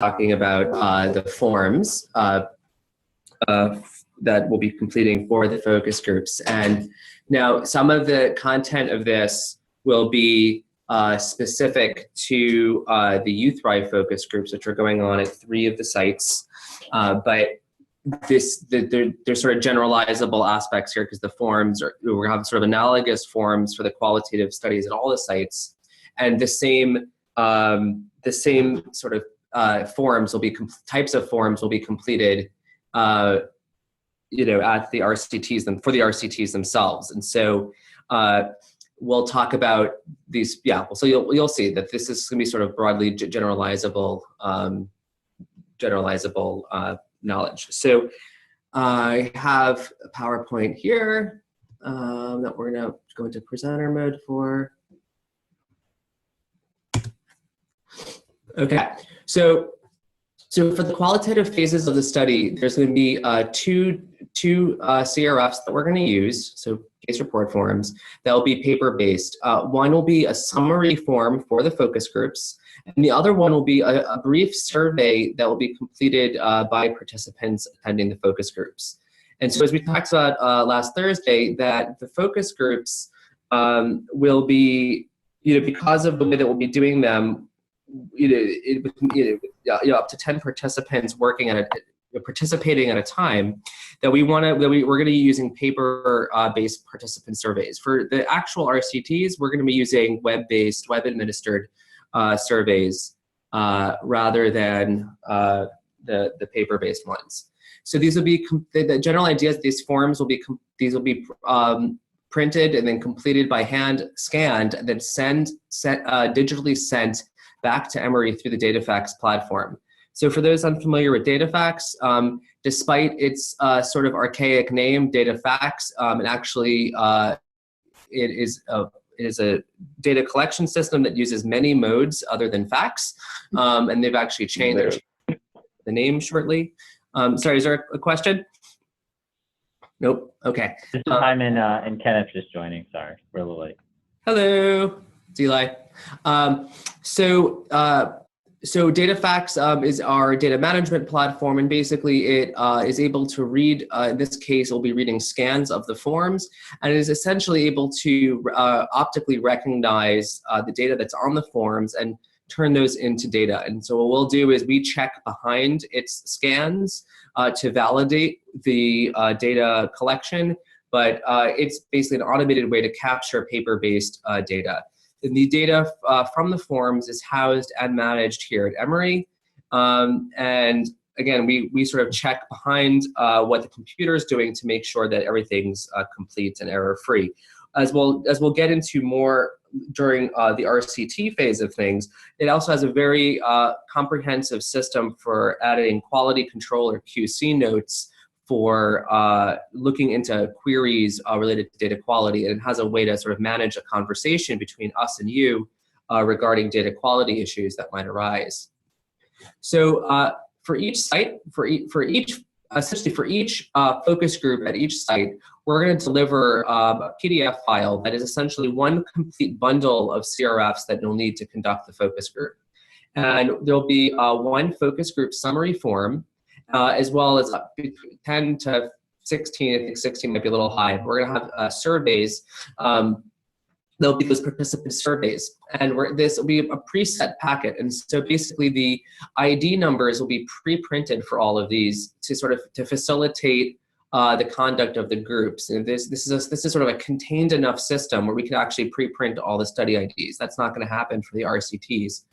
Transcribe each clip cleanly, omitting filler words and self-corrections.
talking about the forms that we'll be completing for the focus groups. And now some of the content of this will be specific to the Youth Thrive focus groups, which are going on at 3 of the sites. But there's sort of generalizable aspects here because the forms we're going to have sort of analogous forms for the qualitative studies at all the sites, and the same sort of forms will be types of forms will be completed, at the RCTs for the RCTs themselves. And so we'll talk about these. Yeah, so you'll see that this is going to be sort of broadly generalizable knowledge. So I have a PowerPoint here that we're now going to presenter mode for. Okay, so for the qualitative phases of the study, there's going to be two CRFs that we're going to use, so case report forms, that will be paper-based. One will be a summary form for the focus groups, and the other one will be a brief survey that will be completed by participants attending the focus groups. And so as we talked about last Thursday, that the focus groups will be, because of the way that we'll be doing them, up to 10 participants working participating at a time, that we're going to be using paper-based participant surveys. For the actual RCTs, we're going to be using web-based, web-administered surveys rather than the paper-based ones. So these will be the general ideas. These forms will be printed and then completed by hand, scanned, and then digitally sent back to Emory through the DataFax platform. So for those unfamiliar with DataFax, despite its sort of archaic name, DataFax, it actually it is a data collection system that uses many modes other than fax, and they've actually changed the name shortly. Sorry, is there a question? Nope. Okay. This is Hyman and Kenneth just joining. Sorry, we're a little late. Hello, it's Eli. So DataFax is our data management platform, and basically it is able to read, in this case, we'll be reading scans of the forms, and it is essentially able to optically recognize the data that's on the forms and turn those into data. And so what we'll do is we check behind its scans to validate the data collection, but it's basically an automated way to capture paper-based data. And the data from the forms is housed and managed here at Emory. And again, we sort of check behind what the computer is doing to make sure that everything's complete and error-free. As we'll get into more during the RCT phase of things, it also has a very comprehensive system for adding quality control or QC notes for looking into queries related to data quality, and it has a way to sort of manage a conversation between us and you regarding data quality issues that might arise. So for each site, essentially for each focus group at each site, we're going to deliver a PDF file that is essentially one complete bundle of CRFs that you'll need to conduct the focus group. And there'll be one focus group summary form, as well as 10 to 16, I think 16 might be a little high. We're going to have surveys. There'll be those participant surveys, and this will be a preset packet. And so basically the ID numbers will be pre-printed for all of these to facilitate the conduct of the groups. And this is sort of a contained enough system where we can actually pre-print all the study IDs. That's not going to happen for the RCTs.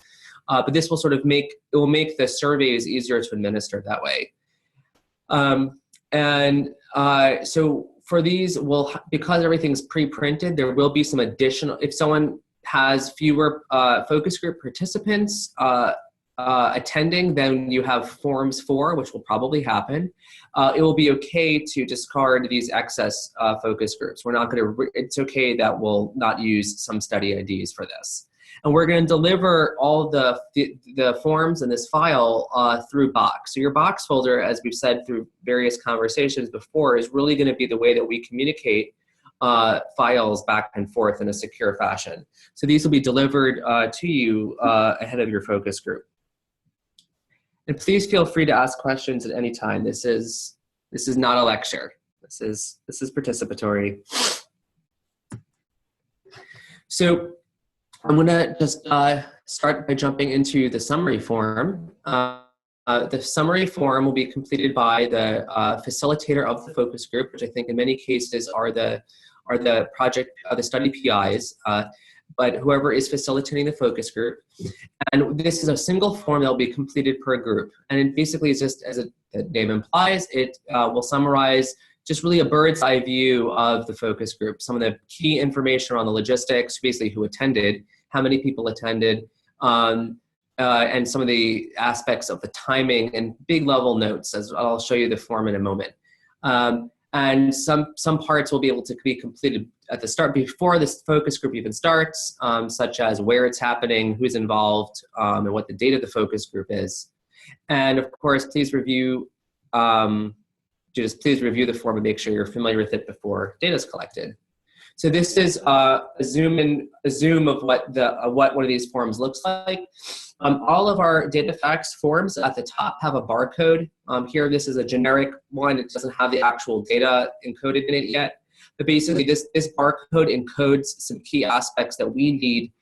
But this will sort of make the surveys easier to administer that way. So for these, because everything's pre-printed, there will be some additional, if someone has fewer focus group participants attending than you have forms for, which will probably happen, it will be okay to discard these excess focus groups. We're not going to, it's okay that we'll not use some study IDs for this. And we're going to deliver all the forms in this file through Box. So your Box folder, as we've said through various conversations before, is really going to be the way that we communicate files back and forth in a secure fashion. So these will be delivered to you ahead of your focus group. And please feel free to ask questions at any time. This is not a lecture. This is participatory. So I'm going to just start by jumping into the summary form. The summary form will be completed by the facilitator of the focus group, which I think in many cases are the study PIs, but whoever is facilitating the focus group. And this is a single form that will be completed per group. And it basically is just, as the name implies, it will summarize just really a bird's eye view of the focus group, some of the key information around the logistics, basically who attended, how many people attended, and some of the aspects of the timing and big level notes, as I'll show you the form in a moment. And some parts will be able to be completed at the start before this focus group even starts, such as where it's happening, who's involved, and what the date of the focus group is. And of course, please review the form and make sure you're familiar with it before data is collected. So this is a zoom of what one of these forms looks like. All of our data facts forms at the top have a barcode. Here, this is a generic one. It doesn't have the actual data encoded in it yet. But basically, this barcode encodes some key aspects that we need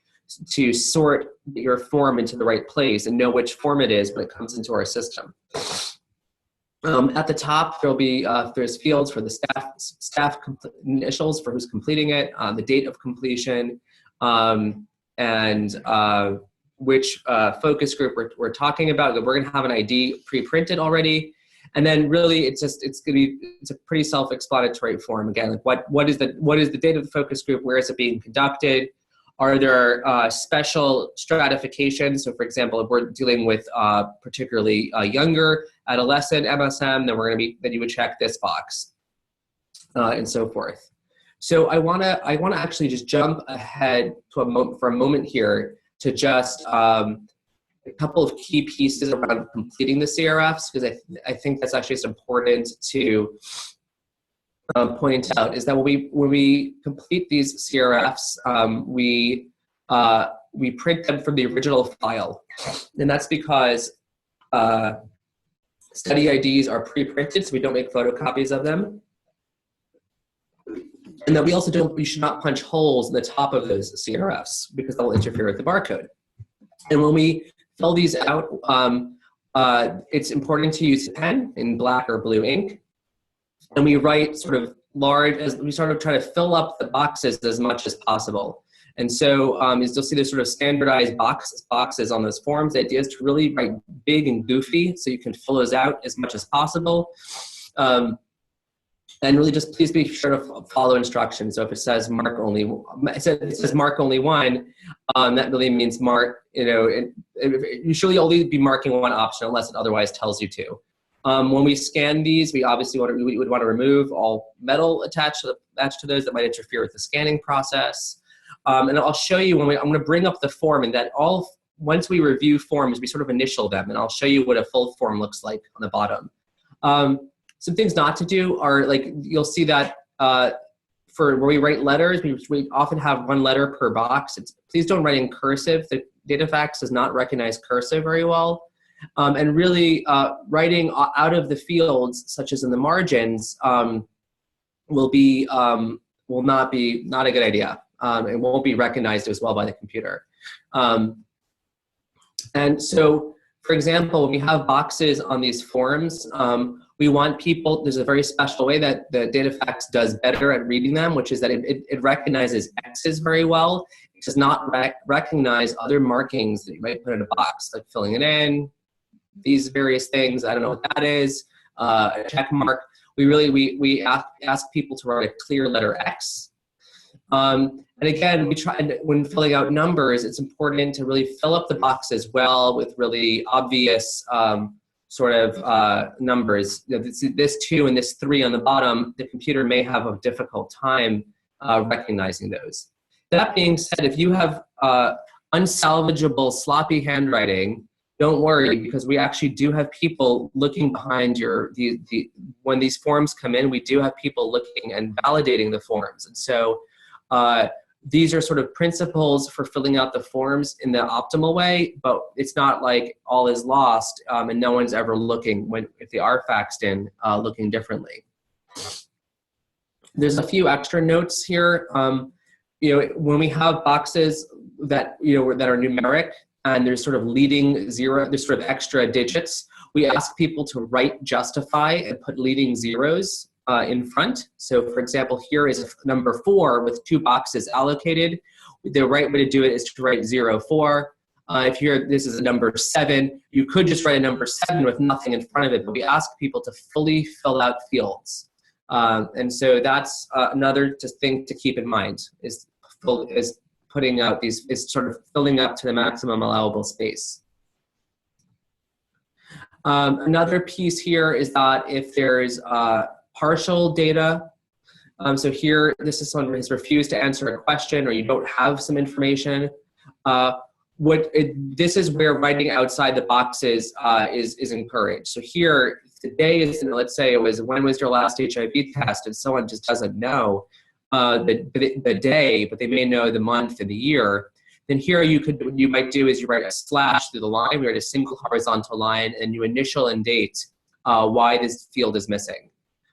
to sort your form into the right place and know which form it is when it comes into our system. At the top, there's fields for the staff initials for who's completing it, the date of completion, and which focus group we're talking about. We're going to have an ID pre-printed already, and then really it's a pretty self-explanatory form. Again, like what is the date of the focus group? Where is it being conducted? Are there special stratifications? So, for example, if we're dealing with particularly younger adolescent MSM, then you would check this box, and so forth. So, I want to actually just jump ahead for a moment here to just a couple of key pieces around completing the CRFs, because I think that's actually just important to point out, is that when we complete these CRFs, we print them from the original file, and that's because study IDs are pre-printed, so we don't make photocopies of them, and that we should not punch holes in the top of those CRFs because they'll interfere with the barcode. And when we fill these out, it's important to use a pen in black or blue ink. And we write sort of large, as we sort of try to fill up the boxes as much as possible. And so as you'll see, there's sort of standardized boxes on those forms. The idea is to really write big and goofy so you can fill those out as much as possible. And really just please be sure to follow instructions. So if it says mark only one, that really means mark, you should only be marking one option unless it otherwise tells you to. When we scan these, we obviously would want to remove all metal attached to those that might interfere with the scanning process. And I'll show you I'm going to bring up the form, and that once we review forms, we sort of initial them, and I'll show you what a full form looks like on the bottom. Some things not to do are, like, you'll see that for where we write letters, we often have one letter per box. Please don't write in cursive. The DataFax does not recognize cursive very well. And really writing out of the fields, such as in the margins, will not a good idea. It won't be recognized as well by the computer. And so, for example, when we have boxes on these forms, we want people, there's a very special way that the DataFax does better at reading them, which is that it recognizes X's very well. It does not recognize other markings that you might put in a box, like filling it in, these various things. I don't know what that is, a check mark. We ask people to write a clear letter X. And again, when filling out numbers, it's important to really fill up the boxes well with really obvious numbers. This 2 and this 3 on the bottom, the computer may have a difficult time recognizing those. That being said, if you have unsalvageable, sloppy handwriting, don't worry, because we actually do have people looking behind when these forms come in, we do have people looking and validating the forms. And so these are sort of principles for filling out the forms in the optimal way, but it's not like all is lost and no one's ever looking if they are faxed in looking differently. There's a few extra notes here. When we have boxes that that are numeric and there's sort of leading zero, there's sort of extra digits, we ask people to write justify and put leading zeros in front. So for example, here is number 4 with 2 boxes allocated. The right way to do it is to write 04. If this is a number 7, you could just write a number 7 with nothing in front of it, but we ask people to fully fill out fields. And so that's another thing to keep in mind is putting out is sort of filling up to the maximum allowable space. Another piece here is that if there's partial data, so here this is someone who has refused to answer a question or you don't have some information, this is where writing outside the boxes is encouraged. So here today is, let's say it was, when was your last HIV test, and someone just doesn't know the day, but they may know the month and the year. Then here what you might do is you write a slash through the line, you write a single horizontal line, and you initial and date why this field is missing.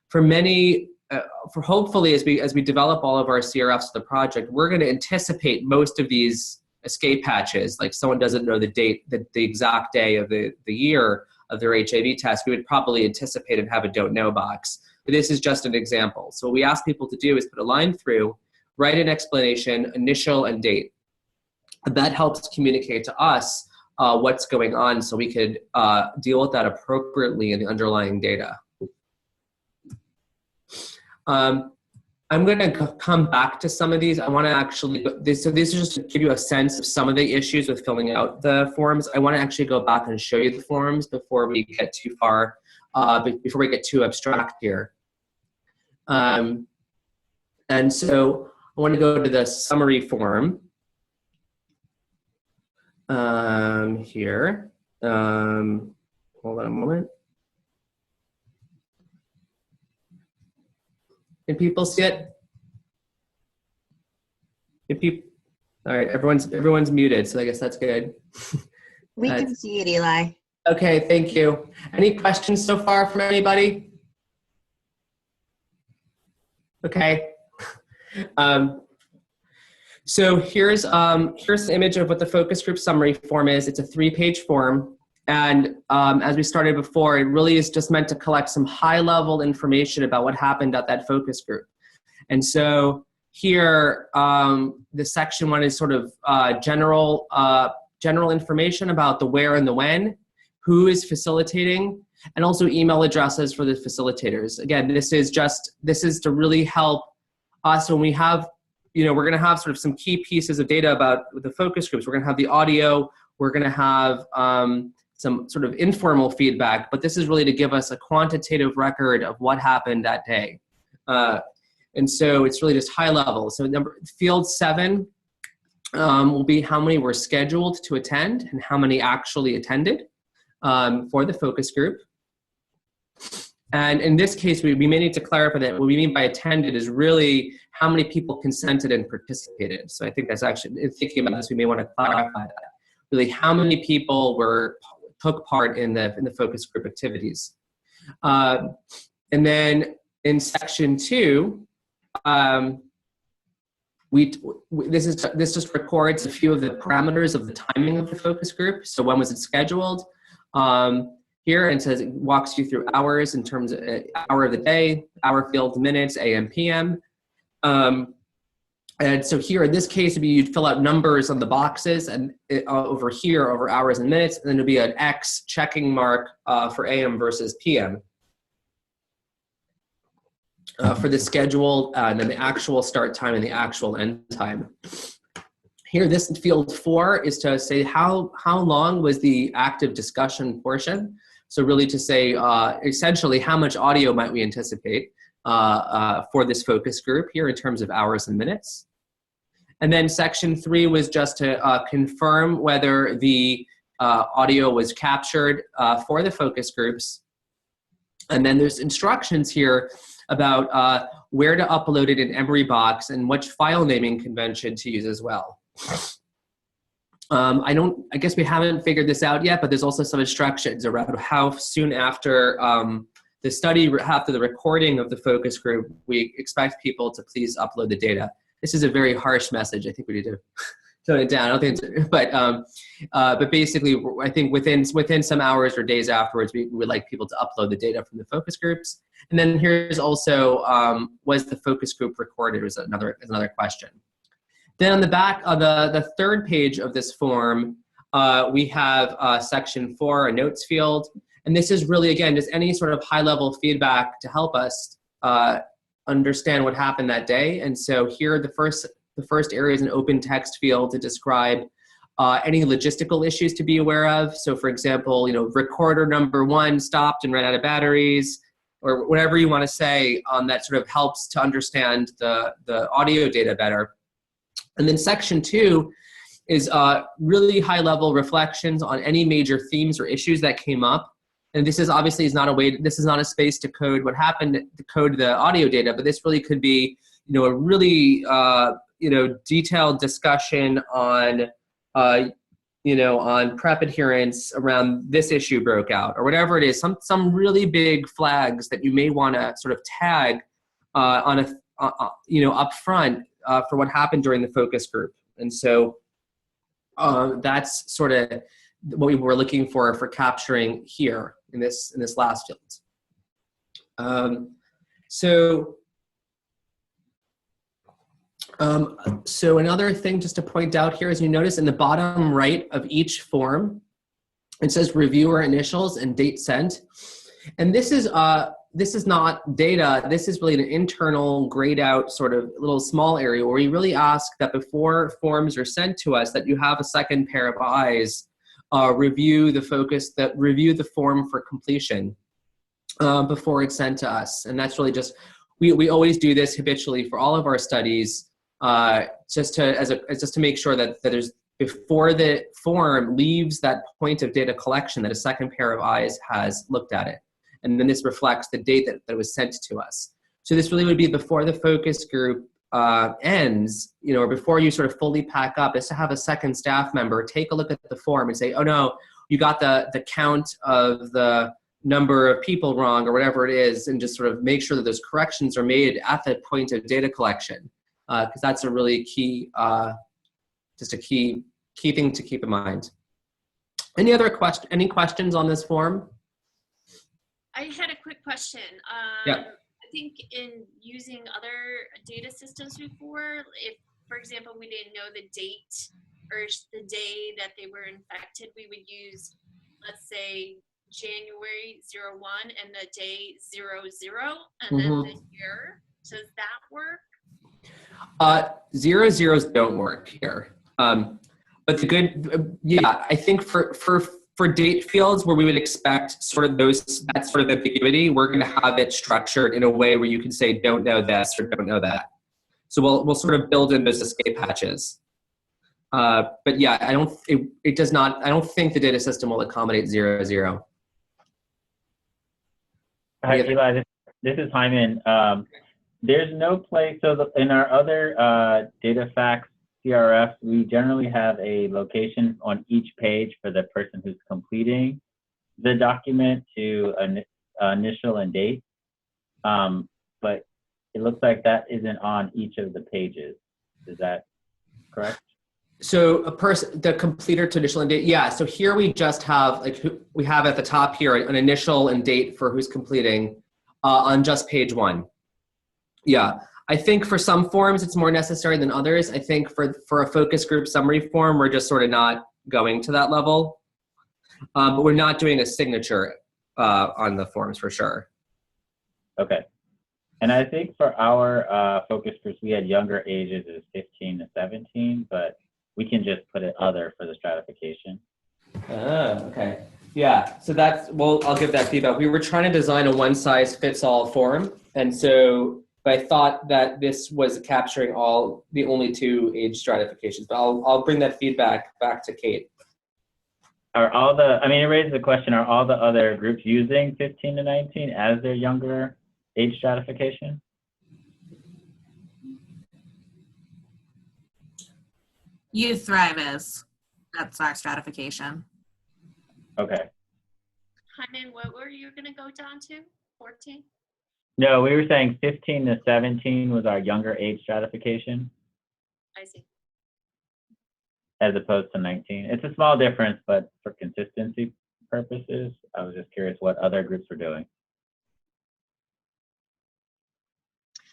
For hopefully as we develop all of our CRFs of the project, we're going to anticipate most of these escape hatches. Like someone doesn't know the date, the exact day of the year of their HIV test, we would probably anticipate and have a don't know box. But this is just an example. So what we ask people to do is put a line through, write an explanation, initial and date. That helps communicate to us what's going on so we could deal with that appropriately in the underlying data. I'm going to come back to some of these. I want to actually, so these are just to give you a sense of some of the issues with filling out the forms. I want to actually go back and show you the forms before we get too far, before we get too abstract here. And so I want to go to the summary form here. Hold on a moment. Can people see it? All right, everyone's muted, so I guess that's good. We can see it, Eli. Okay, thank you. Any questions so far from anybody? Okay. So here's an image of what the focus group summary form is. It's a 3-page form. And as we started before, it really is just meant to collect some high-level information about what happened at that focus group. And so here, the section 1 is sort of general information about the where and the when, who is facilitating, and also email addresses for the facilitators. Again, this is to really help us when we have, we're going to have sort of some key pieces of data about the focus groups. We're going to have the audio. We're going to have some sort of informal feedback, but this is really to give us a quantitative record of what happened that day. And so it's really just high level. So field 7 will be how many were scheduled to attend and how many actually attended for the focus group. And in this case, we may need to clarify that what we mean by attended is really how many people consented and participated. So I think that's actually, in thinking about this, we may want to clarify that. Really, how many people took part in the focus group activities. And then in section 2, this just records a few of the parameters of the timing of the focus group. So when was it scheduled? Here it says it walks you through hours in terms of hour of the day, hour field, minutes, AM, PM. And so here in this case, you'd fill out numbers on the boxes, and over here, over hours and minutes, and then there'll be an X checking mark for AM versus PM for the schedule, and then the actual start time and the actual end time. Here, this field 4 is to say how long was the active discussion portion. So really to say essentially how much audio might we anticipate for this focus group here in terms of hours and minutes. And then section 3 was just to confirm whether the audio was captured for the focus groups. And then there's instructions here about where to upload it in Emory Box and which file naming convention to use as well. I guess we haven't figured this out yet, but there's also some instructions around how soon after the study, after the recording of the focus group, we expect people to please upload the data. This is a very harsh message. I think we need to tone it down. I don't think it's, but basically, I think within some hours or days afterwards, we would like people to upload the data from the focus groups. And then here's also, was the focus group recorded, was another question. Then on the back of the third page of this form, we have section 4, a notes field. And this is really, again, just any sort of high-level feedback to help us understand what happened that day. And so here, the first area is an open text field to describe any logistical issues to be aware of. So for example, recorder number 1 stopped and ran out of batteries, or whatever you want to say that sort of helps to understand the audio data better. And then section 2 is really high-level reflections on any major themes or issues that came up. And this is obviously this is not a space to code what happened, to code the audio data, but this really could be, a really, detailed discussion on, on prep adherence around this issue broke out, or whatever it is, some really big flags that you may want to sort of tag up front for what happened during the focus group. And so that's sort of what we were looking for capturing here in this last field. So another thing just to point out here is you notice in the bottom right of each form, it says reviewer initials and date sent. And this is not data. This is really an internal grayed out sort of little small area where we really ask that before forms are sent to us that you have a second pair of eyes review the form for completion before it's sent to us. And that's really just, we always do this habitually for all of our studies, just to make sure that there's, before the form leaves that point of data collection, that a second pair of eyes has looked at it. And then this reflects the date that it was sent to us. So this really would be before the focus group ends, or before you sort of fully pack up, is to have a second staff member take a look at the form and say, oh no, you got the count of the number of people wrong, or whatever it is, and just sort of make sure that those corrections are made at the point of data collection, because that's a really key, just a key thing to keep in mind. Any questions on this form? I had a quick question. Yeah. I think in using other data systems before, if, for example, we didn't know the date or the day that they were infected, we would use, let's say, January 01 and the day 00, and then the year. So does that work? 00s don't work here. But the good, I think for date fields where we would expect sort of that sort of ambiguity, we're going to have it structured in a way where you can say, don't know this or don't know that. So we'll sort of build in those escape hatches. But yeah, I don't think the data system will accommodate 00. Hi, Eli, this is Hyman. There's no place, so in our other data facts CRF, we generally have a location on each page for the person who's completing the document to initial and date. But it looks like that isn't on each of the pages. Is that correct? So the completer to initial and date, yeah. So here we just have, we have at the top here an initial and date for who's completing on just page 1. Yeah. I think for some forms it's more necessary than others. I think for a focus group summary form, we're just sort of not going to that level. But we're not doing a signature on the forms for sure. Okay. And I think for our focus groups, we had younger ages as 15 to 17, but we can just put it other for the stratification. Okay. Yeah, so I'll give that feedback. We were trying to design a one-size-fits-all form, and so I thought that this was capturing the only 2 age stratifications, but I'll bring that feedback back to Kate. It raises the question, are all the other groups using 15 to 19 as their younger age stratification? Youth Thrive is. That's our stratification. Okay. Hyman, what were you going to go down to? 14? No, we were saying 15 to 17 was our younger age stratification, I see. as opposed to 19. It's a small difference, but for consistency purposes, I was just curious what other groups were doing.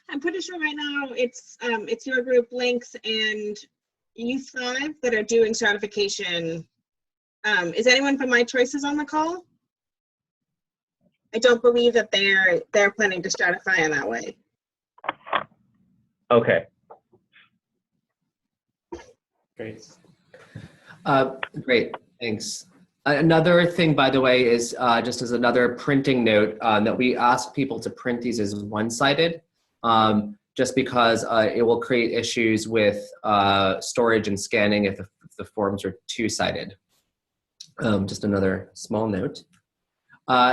I'm pretty sure right now it's your group, Links, and Youth Thrive that are doing stratification. Is anyone from My Choices on the call? I don't believe that they're planning to stratify in that way. Okay. Great. Great, thanks. Another thing, by the way, is just as another printing note that we ask people to print these as one-sided, just because it will create issues with storage and scanning if the forms are two-sided. Just another small note.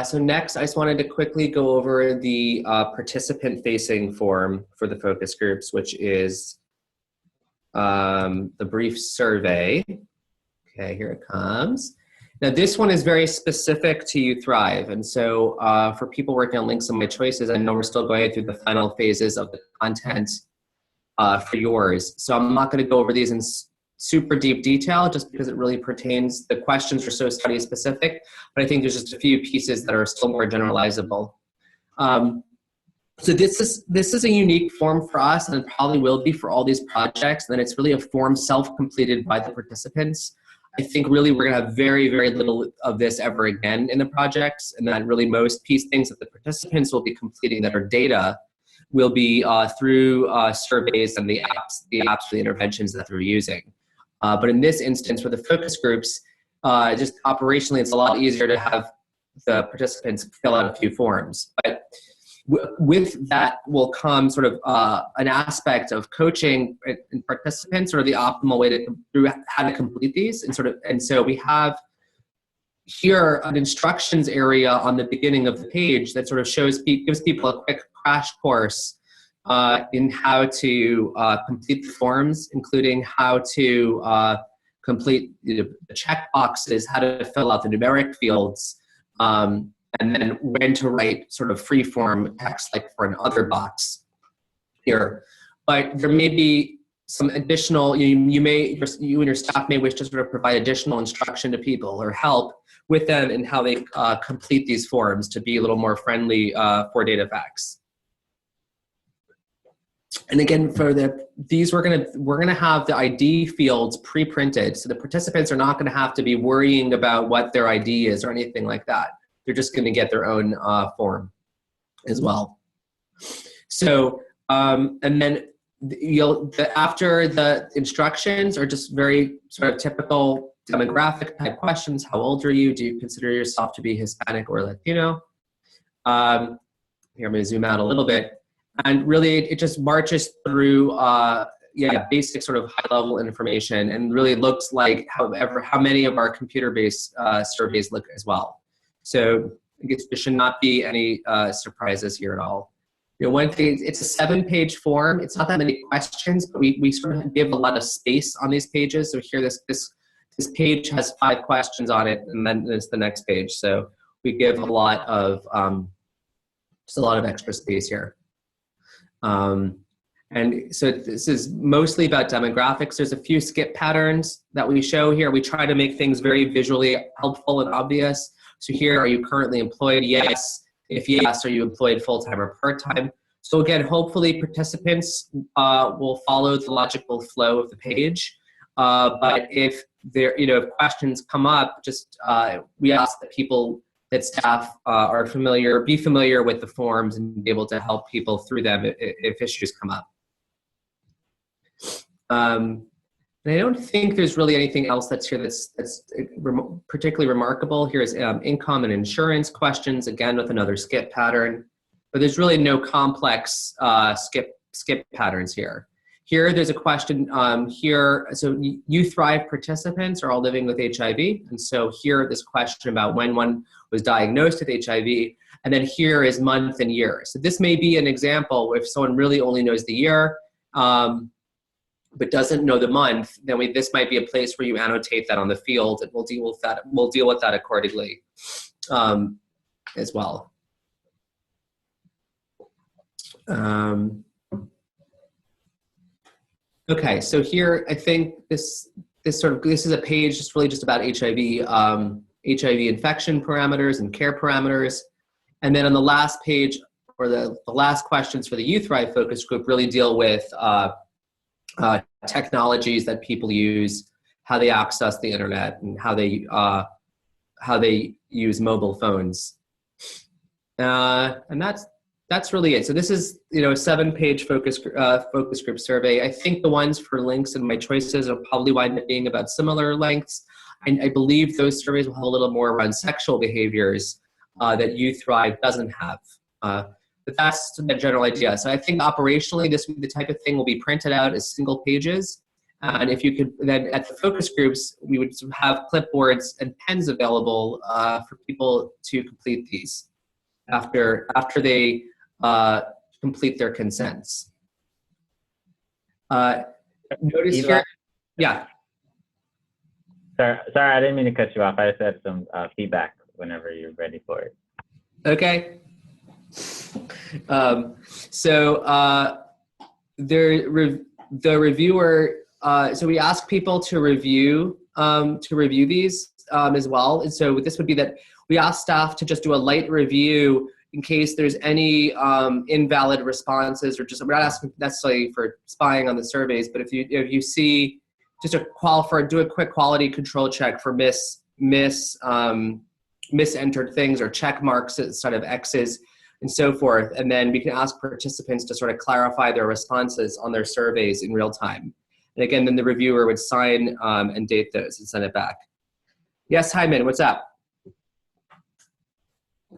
So next, I just wanted to quickly go over the participant-facing form for the focus groups, which is the brief survey. Okay, here it comes. Now this one is very specific to You Thrive. And so for people working on Links and My Choices, I know we're still going through the final phases of the content for yours. So I'm not gonna go over these in super deep detail just because it really pertains, the questions are so study specific, but I think there's just a few pieces that are still more generalizable. So this is a unique form for us, and it probably will be for all these projects, and it's really a form self-completed by the participants. I think really we're gonna have very, very little of this ever again in the projects, and that really most things that the participants will be completing that are data will be through surveys and the apps for the interventions that they're using. But in this instance, for the focus groups, just operationally, it's a lot easier to have the participants fill out a few forms. But with that will come sort of an aspect of coaching participants, or the optimal way to how to complete these, and so we have here an instructions area on the beginning of the page that sort of gives people a quick crash course in how to complete the forms, including how to complete the check boxes, how to fill out the numeric fields, and then when to write sort of free form text like for an other box here. But there may be some additional, you and your staff may wish to sort of provide additional instruction to people or help with them in how they complete these forms to be a little more friendly for data facts. And again, for these, we're gonna have the ID fields pre-printed, so the participants are not gonna have to be worrying about what their ID is or anything like that. They're just gonna get their own form as well. So, and then after the instructions are just very sort of typical demographic type questions. How old are you? Do you consider yourself to be Hispanic or Latino? Here, I'm gonna zoom out a little bit. And really, it just marches through, basic sort of high-level information, and really looks like how many of our computer-based surveys look as well. So there should not be any surprises here at all. You know, one thing, it's a 7-page form. It's not that many questions, but we sort of give a lot of space on these pages. So here, this page has 5 questions on it, and then there's the next page. So we give a lot of just a lot of extra space here. And so this is mostly about demographics. There's a few skip patterns that we show here. We try to make things very visually helpful and obvious. So here, are you currently employed? Yes. If yes, are you employed full-time or part-time? So again, hopefully participants will follow the logical flow of the page. But if if questions come up, just we ask that staff be familiar with the forms and be able to help people through them if issues come up. And I don't think there's really anything else that's here that's particularly remarkable. Here's income and insurance questions, again with another skip pattern, but there's really no complex skip patterns here. here there's a question here. So You Thrive participants are all living with HIV. And so here, this question about when one was diagnosed with HIV. And then here is month and year. So this may be an example if someone really only knows the year, but doesn't know the month, then this might be a place where you annotate that on the field, and we'll deal with that. We'll deal with that accordingly as well. Okay, so here I think this is a page just really just about HIV, HIV infection parameters and care parameters, and then on the last page, or the last questions for the You Thrive focus group really deal with technologies that people use, how they access the internet, and how they use mobile phones, and that's really it. So this is, a 7-page focus group survey. I think the ones for links and my choices will probably wind up being about similar lengths. I believe those surveys will have a little more around sexual behaviors that You Thrive doesn't have. But that's the general idea. So I think operationally, this the type of thing will be printed out as single pages. And if you could, then at the focus groups, we would have clipboards and pens available for people to complete these after they complete their consents. Notice Eli, here, yeah. Sorry, I didn't mean to cut you off. I just had some feedback whenever you're ready for it. Okay. The reviewer. So we ask people to review these as well. And so this would be that we ask staff to just do a light review in case there's any invalid responses, or just, we're not asking necessarily for spying on the surveys, but if you see just do a quick quality control check for misentered things or check marks instead of X's and so forth. And then we can ask participants to sort of clarify their responses on their surveys in real time. And again, then the reviewer would sign and date those and send it back. Yes, Hyman, what's up?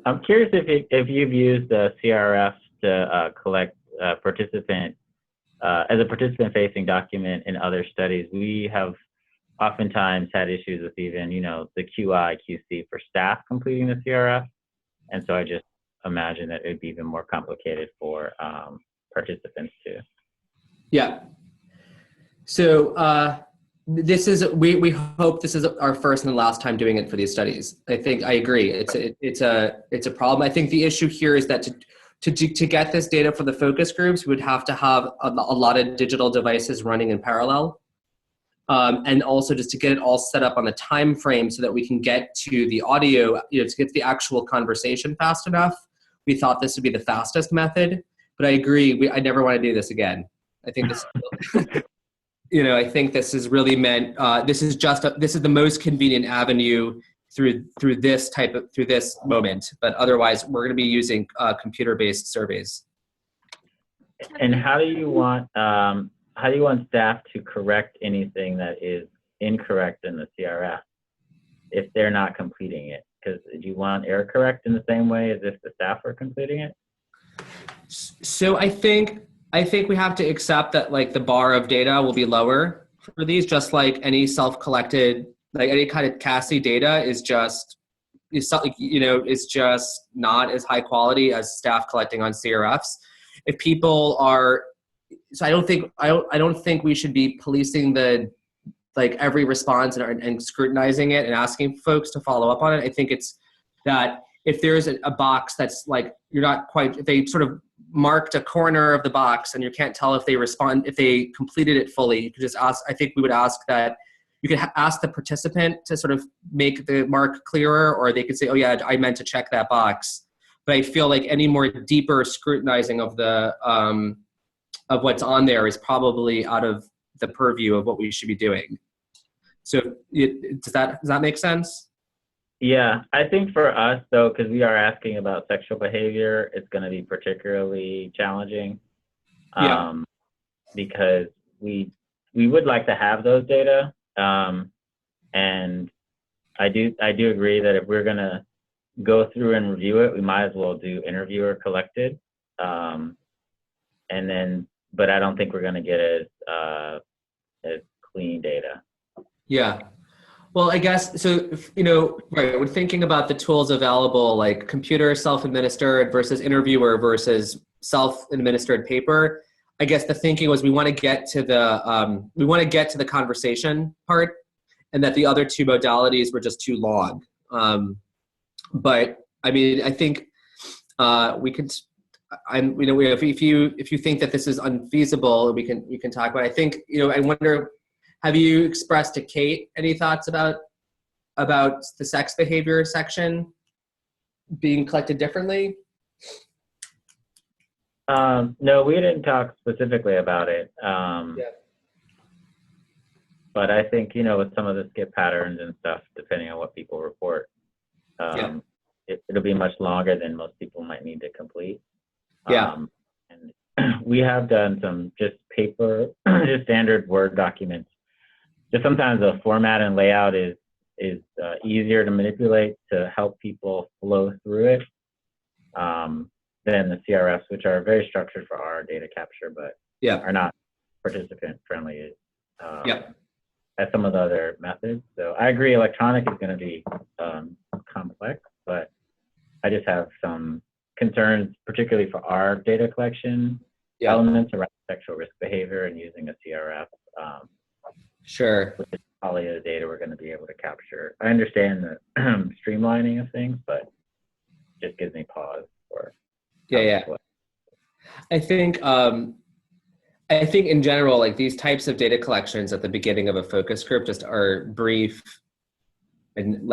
I'm curious if you've used the CRF to collect as a participant-facing document in other studies. We have oftentimes had issues with even, the QI, QC for staff completing the CRF. And so I just imagine that it would be even more complicated for participants too. Yeah. So we hope this is our first and last time doing it for these studies. I think I agree. It's a problem. I think the issue here is that to get this data for the focus groups, we would have to have a lot of digital devices running in parallel. And also just to get it all set up on the time frame so that we can get to the audio, to get to the actual conversation fast enough. We thought this would be the fastest method, but I agree. I never want to do this again. I think this, I think this is really meant. This is the most convenient avenue through this moment. But otherwise, we're going to be using computer-based surveys. And how do you want staff to correct anything that is incorrect in the CRF if they're not completing it? Because do you want error correct in the same way as if the staff were completing it? So I think we have to accept that the bar of data will be lower for these, just like any self-collected, any kind of CASI data is just not as high quality as staff collecting on CRFs. If people are, so I don't think we should be policing every response and scrutinizing it and asking folks to follow up on it. I think it's that if there's a box that's you're not quite, if they sort of marked a corner of the box and you can't tell if they completed it fully, you could just ask. I think we would ask that you could ask the participant to sort of make the mark clearer, or they could say, oh yeah, I meant to check that box. But I feel like any more deeper scrutinizing of of what's on there is probably out of the purview of what we should be doing. So does that make sense? Yeah, I think for us though, because we are asking about sexual behavior, it's going to be particularly challenging. Because we would like to have those data, and I do agree that if we're going to go through and review it, we might as well do interviewer collected, and then but I don't think we're going to get as clean data. Yeah. Well, I guess, so, you know, right, we're thinking about the tools available, like computer self-administered versus interviewer versus self-administered paper. I guess the thinking was we want to get to the conversation part, and that the other two modalities were just too long. But I mean, I think we could. You know, if you think that this is unfeasible, we can talk about it. I think, you know, I wonder, have you expressed to Kate any thoughts about the sex behavior section being collected differently? No, we didn't talk specifically about it. But I think, you know, with some of the skip patterns and stuff, depending on what people report, it'll be much longer than most people might need to complete. And we have done some just paper, just standard Word documents. Just sometimes the format and layout is easier to manipulate to help people flow through it than the CRFs, which are very structured for our data capture, but are not participant friendly as some of the other methods. So I agree, electronic is going to be complex, but I just have some concerns, particularly for our data collection elements around sexual risk behavior and using a CRF. With the quality of the data we're going to be able to capture. I understand the streamlining of things, but it just gives me pause for. I think in general, like these types of data collections at the beginning of a focus group just are brief and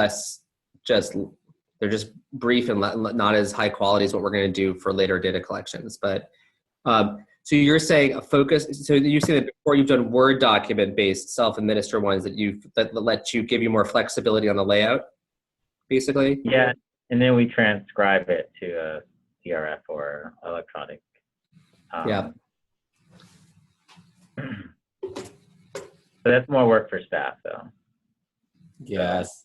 they're just brief and not as high quality as what we're going to do for later data collections. But so you're saying a focus, so you say that before you've done Word document based self-administer ones that let you give you more flexibility on the layout, basically? Yeah, and then we transcribe it to a CRF or electronic. So that's more work for staff, though. Yes.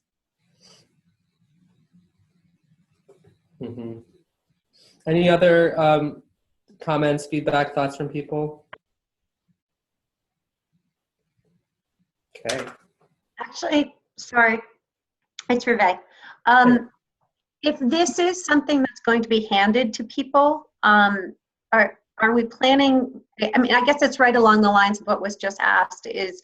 Any other comments, feedback, thoughts from people? Okay. Actually, sorry, it's Rive. If this is something that's going to be handed to people, are we planning, I mean, I guess it's right along the lines of what was just asked is,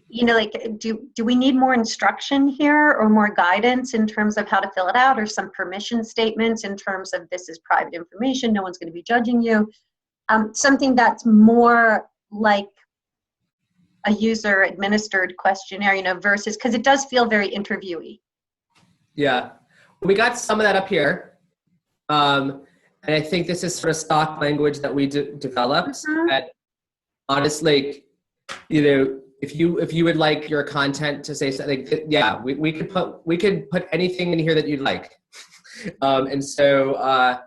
you know, like, do we need more instruction here or more guidance in terms of how to fill it out, or some permission statements in terms of this is private information, no one's going to be judging you? Something that's more like a user administered questionnaire, you know, versus, because it does feel very interviewee. Yeah, we got some of that up here. And I think this is sort of stock language that we developed. And honestly, you know, if you would like your content to say something, we could put anything in here that you'd like. And so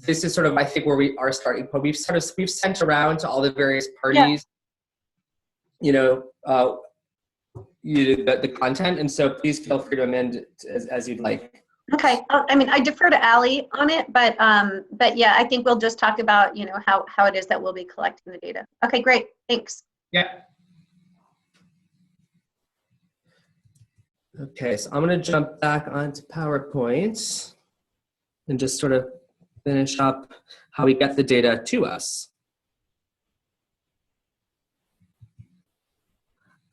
this is sort of, I think, where we are starting point. We've sent around to all the various parties, you know, the content, and so please feel free to amend as you'd like. Okay, I mean, I defer to Allie on it, but yeah, I think we'll just talk about, you know, how it is that we'll be collecting the data. Okay, great, thanks. Yeah. Okay, so I'm going to jump back onto PowerPoint and just sort of finish up how we get the data to us.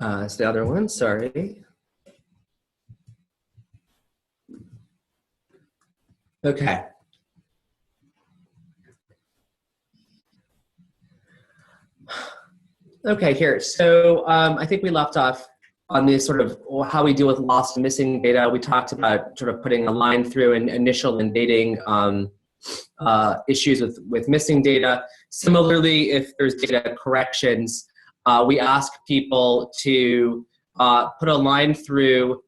It's the other one, sorry. Okay. Okay, here. So I think we left off on this sort of how we deal with lost and missing data. We talked about sort of putting a line through and initial and dating issues with missing data. Similarly, if there's data corrections, we ask people to put a line through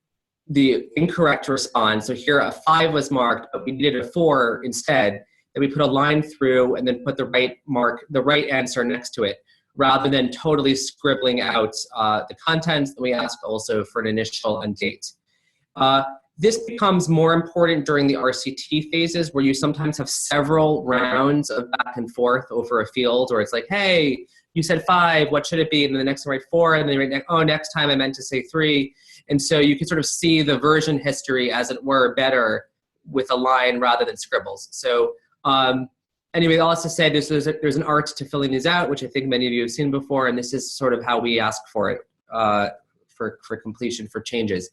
the incorrect response. So here a 5 was marked, but we needed a 4 instead. And we put a line through and then put the right answer next to it, rather than totally scribbling out the contents. We ask also for an initial and date. This becomes more important during the RCT phases, where you sometimes have several rounds of back and forth over a field, or it's like, hey, you said 5, what should it be? And then the next time write 4, and then you write, oh, next time I meant to say 3. And so you can sort of see the version history, as it were, better with a line rather than scribbles. So anyway, all that's to say, there's an art to filling these out, which I think many of you have seen before, and this is sort of how we ask for it, for completion, for changes.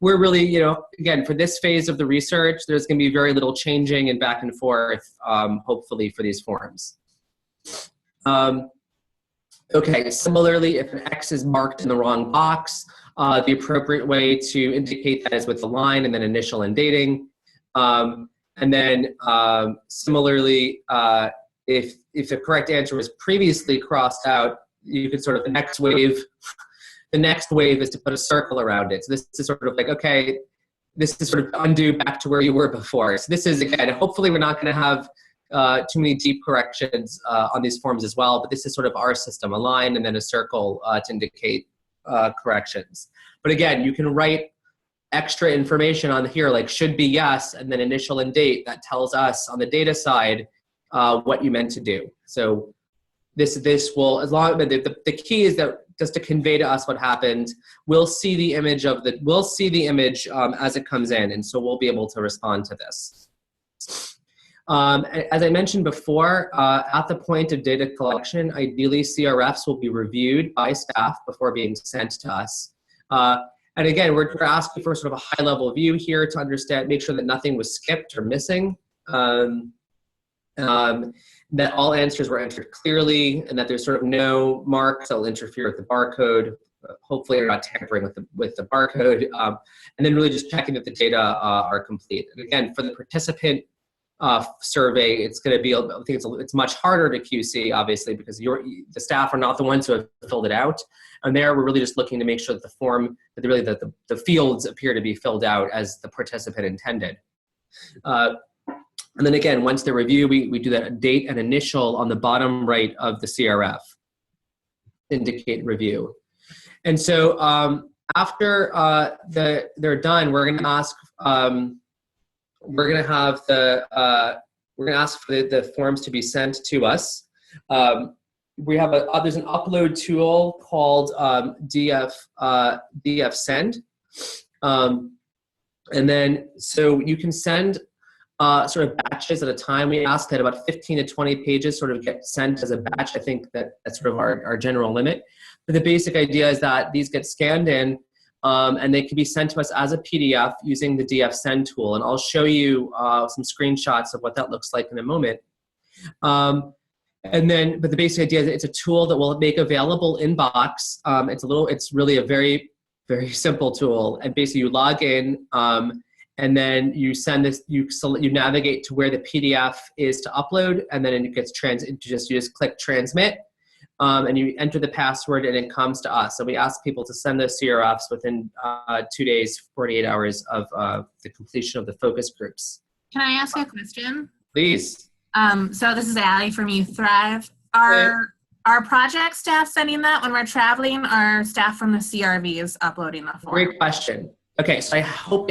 We're really, you know, again, for this phase of the research, there's going to be very little changing and back and forth, hopefully, for these forms. Okay, similarly, if an X is marked in the wrong box, the appropriate way to indicate that is with the line and then initial and dating. And then similarly, if the correct answer was previously crossed out, you could sort of, the next wave is to put a circle around it. So this is sort of like, okay, this is sort of undo back to where you were before. So this is, again, hopefully we're not going to have too many deep corrections on these forms as well, but this is sort of our system, a line and then a circle to indicate corrections. But again, you can write extra information on here, like should be yes, and then initial and date. That tells us on the data side what you meant to do. So this will, as long, the key is that just to convey to us what happened, we'll see the image as it comes in, and so we'll be able to respond to this. As I mentioned before, at the point of data collection, ideally CRFs will be reviewed by staff before being sent to us. And again, we're asking for sort of a high-level view here to understand, make sure that nothing was skipped or missing, that all answers were entered clearly, and that there's sort of no marks that will interfere with the barcode. Hopefully, you're not tampering with the barcode, and then really just checking that the data are complete. And again, for the participant survey, it's going to be, I think it's much harder to QC, obviously, because the staff are not the ones who have filled it out. And there, we're really just looking to make sure that the form, that the fields appear to be filled out as the participant intended. And then again, once the review, we do that date and initial on the bottom right of the CRF, indicate review. And so after they're done, we're going to ask. We're going to ask for the forms to be sent to us. We have there's an upload tool called DF Send, and then so you can send sort of batches at a time. We ask that about 15 to 20 pages sort of get sent as a batch. I think that's sort of our general limit. But the basic idea is that these get scanned in. And they can be sent to us as a PDF using the DF Send tool. And I'll show you some screenshots of what that looks like in a moment. But the basic idea is that it's a tool that will make available in Box. It's really a very, very simple tool. And basically you log in, and then you send this, you navigate to where the PDF is to upload, and then it gets you just click transmit. And you enter the password and it comes to us. So we ask people to send those CRFs within 2 days, 48 hours of the completion of the focus groups. Can I ask a question? Please. So this is Allie from You Thrive. Are project staff sending that when we're traveling, or are staff from the CRVs uploading the form? Great question. Okay, so I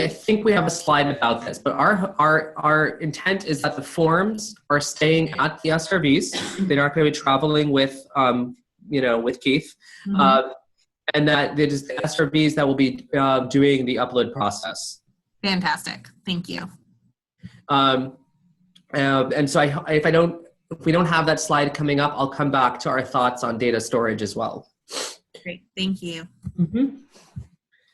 think we have a slide about this, but our intent is that the forms are staying at the SRVs. They're not going to be traveling with, with Keith, and that it is the SRVs that will be doing the upload process. Fantastic, thank you. And so if we don't have that slide coming up, I'll come back to our thoughts on data storage as well. Great, thank you. Mm-hmm.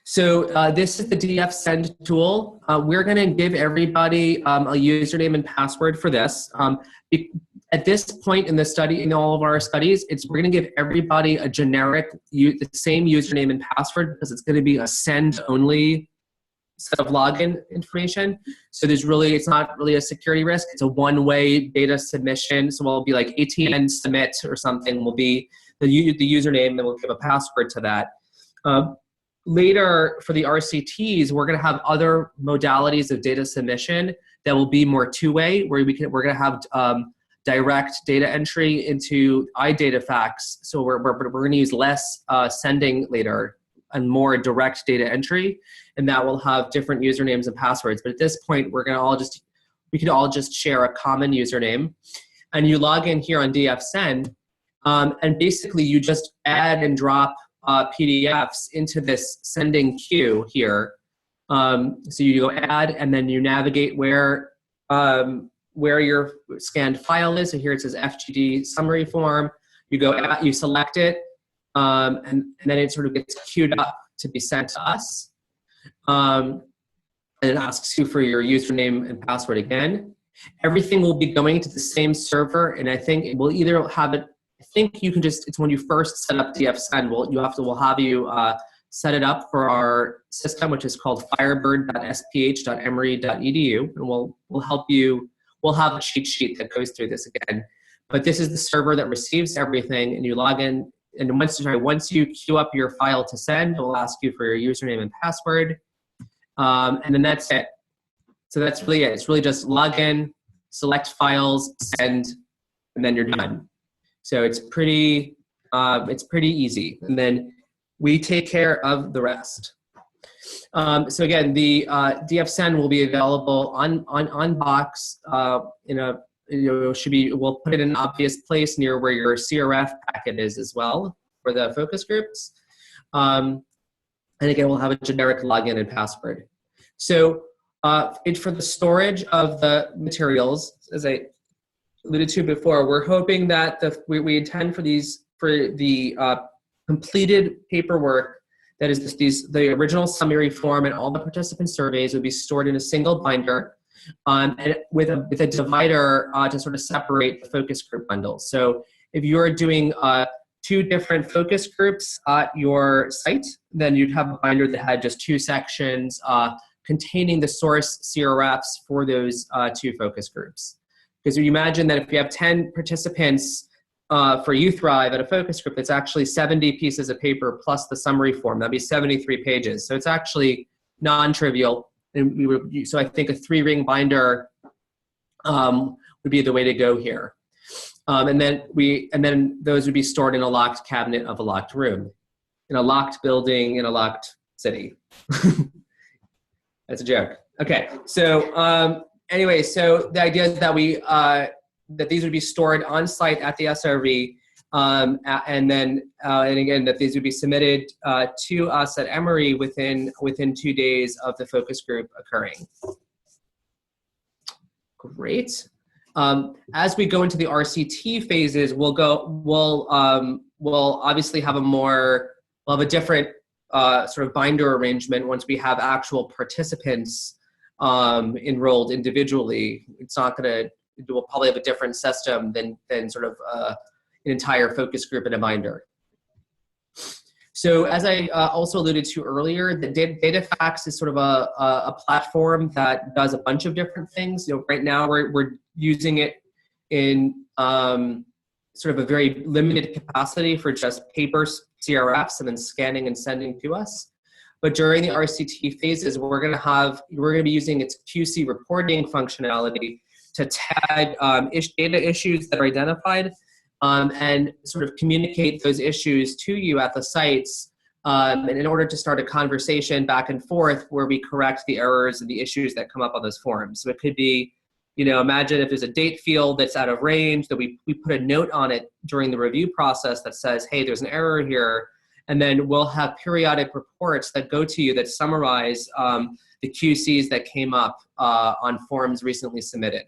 So this is the DF Send tool. We're going to give everybody a username and password for this. At this point in the study, in all of our studies, we're going to give everybody a generic, the same username and password, because it's going to be a send-only set of login information. So it's not really a security risk. It's a one-way data submission. So it'll be like ATN submit or something will be the username, then we'll give a password to that. Later, for the RCTs, we're going to have other modalities of data submission that will be more two-way, where we're going to have direct data entry into iDataFacts. So we're going to use less sending later, and more direct data entry, and that will have different usernames and passwords. But at this point, we could all just share a common username, and you log in here on DFSend, and basically you just add and drop PDFs into this sending queue here. So you go add, and then you navigate where your scanned file is. So here it says FGD summary form. You go out, you select it, and then it sort of gets queued up to be sent to us. And it asks you for your username and password again. Everything will be going to the same server, and I think it will either have it. I think you can just. It's when you first set up DFSend. We'll have you set it up for our system, which is called firebird.sph.emory.edu, and we'll help you. We'll have a cheat sheet that goes through this again. But this is the server that receives everything, and you log in. And once you queue up your file to send, it will ask you for your username and password, and then that's it. So that's really it. It's really just log in, select files, send, and then you're done. So it's pretty easy. And then we take care of the rest. So again, the DFSend will be available on Box in a. We'll put it in an obvious place near where your CRF packet is as well for the focus groups. And again, we'll have a generic login and password. So for the storage of the materials, as I alluded to before, we're hoping that we intend for the completed paperwork, that is the original summary form and all the participant surveys would be stored in a single binder, and with a divider to sort of separate the focus group bundles. So if you're doing 2 different focus groups at your site, then you'd have a binder that had just 2 sections containing the source CRFs for those 2 focus groups. Because you imagine that if you have 10 participants for You Thrive at a focus group, it's actually 70 pieces of paper plus the summary form. That'd be 73 pages. So it's actually non-trivial. And so I think a 3-ring binder would be the way to go here. And then those would be stored in a locked cabinet of a locked room, in a locked building, in a locked city. That's a joke. Okay, so anyway, so the idea is that that these would be stored on site at the SRV, and again that these would be submitted to us at Emory within 2 days of the focus group occurring. Great. As we go into the RCT phases, we'll obviously have a different sort of binder arrangement once we have actual participants enrolled individually. We'll probably have a different system than sort of an entire focus group in a binder. So as I also alluded to earlier, the DataFax is sort of a platform that does a bunch of different things. Right now we're using it in sort of a very limited capacity for just paper CRFs and then scanning and sending to us. But during the RCT phases, we're going to be using its QC reporting functionality to tag data issues that are identified and sort of communicate those issues to you at the sites, and in order to start a conversation back and forth where we correct the errors and the issues that come up on those forms. So it could be, imagine if there's a date field that's out of range, that we put a note on it during the review process that says, hey, there's an error here. And then we'll have periodic reports that go to you that summarize the QCs that came up on forms recently submitted.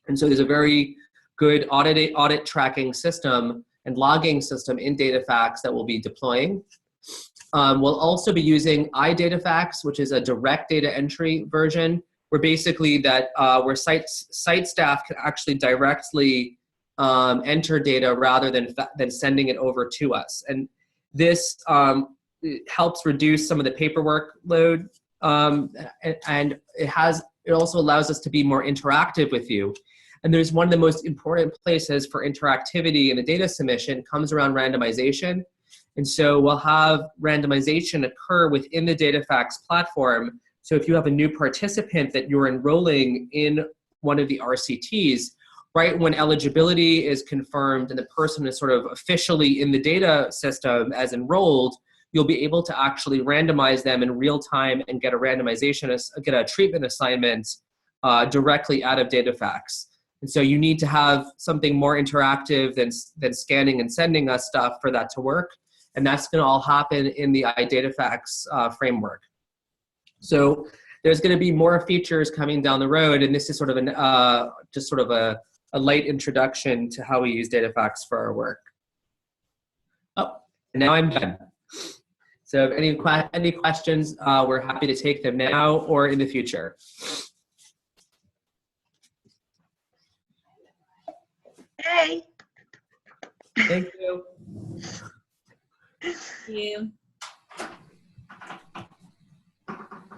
And so there's a very good audit tracking system and logging system in DataFax that we'll be deploying. We'll also be using iDataFax, which is a direct data entry version, where basically where site staff can actually directly enter data rather than sending it over to us. And this helps reduce some of the paperwork load, and it also allows us to be more interactive with you. And there's one of the most important places for interactivity in the data submission comes around randomization. And so we'll have randomization occur within the DataFax platform. So if you have a new participant that you're enrolling in one of the RCTs, right when eligibility is confirmed and the person is sort of officially in the data system as enrolled, you'll be able to actually randomize them in real time and get a treatment assignment directly out of DataFacts. And so you need to have something more interactive than scanning and sending us stuff for that to work. And that's going to all happen in the iDataFacts framework. So there's going to be more features coming down the road, and this is sort of a light introduction to how we use DataFacts for our work. Oh, and now I'm done. So if any questions, we're happy to take them now or in the future. Hey. Thank you. Thank you.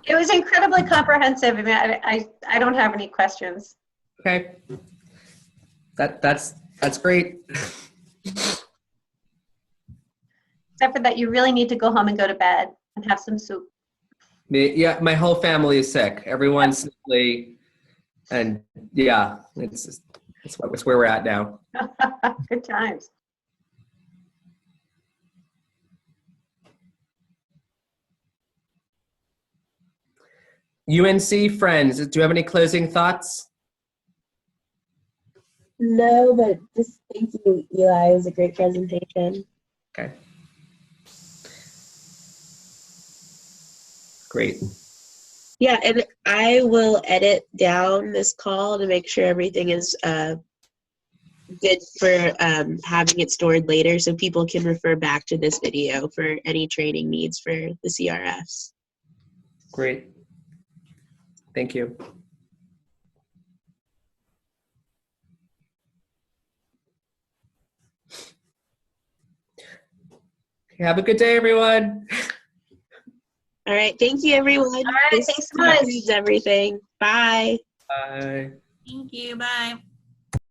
It was incredibly comprehensive. I mean, I don't have any questions. Okay. That's great. Except for that, you really need to go home and go to bed and have some soup. Yeah, my whole family is sick. Everyone's sickly, and yeah, it's where we're at now. Good times. UNC friends, do you have any closing thoughts? No, but just thank you, Eli. It was a great presentation. Okay. Great. Yeah, and I will edit down this call to make sure everything is good for having it stored later so people can refer back to this video for any training needs for the CRFs. Great. Thank you. Have a good day, everyone. All right, thank you, everyone. All right, This thanks so much. concludes everything. Bye. Bye. Thank you. Bye.